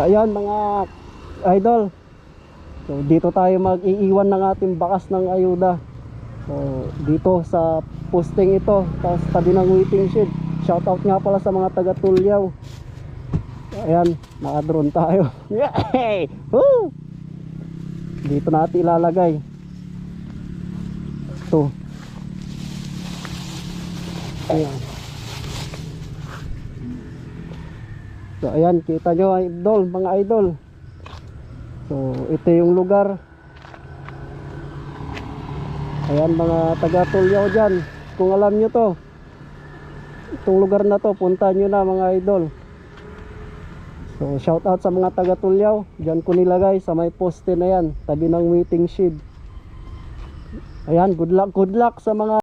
So ayan mga idol, so dito tayo mag-iiwan ng ating bakas ng ayuda. So dito sa posting ito, tapos tabi ng waiting shed. Shoutout nga pala sa mga taga Tulyaw. So ayan, naka-drone tayo. Yay! Woo! Dito natin ilalagay ito. Ayan. So ayan, kita nyo idol, mga idol. So ito yung lugar. Ayan mga taga Tulyaw dyan, kung alam nyo to, itong lugar na to, punta nyo na mga idol. So shout out sa mga taga Tulyaw. Dyan ko nilagay sa may poste na yan, tabi ng waiting shed. Ayan, good luck sa mga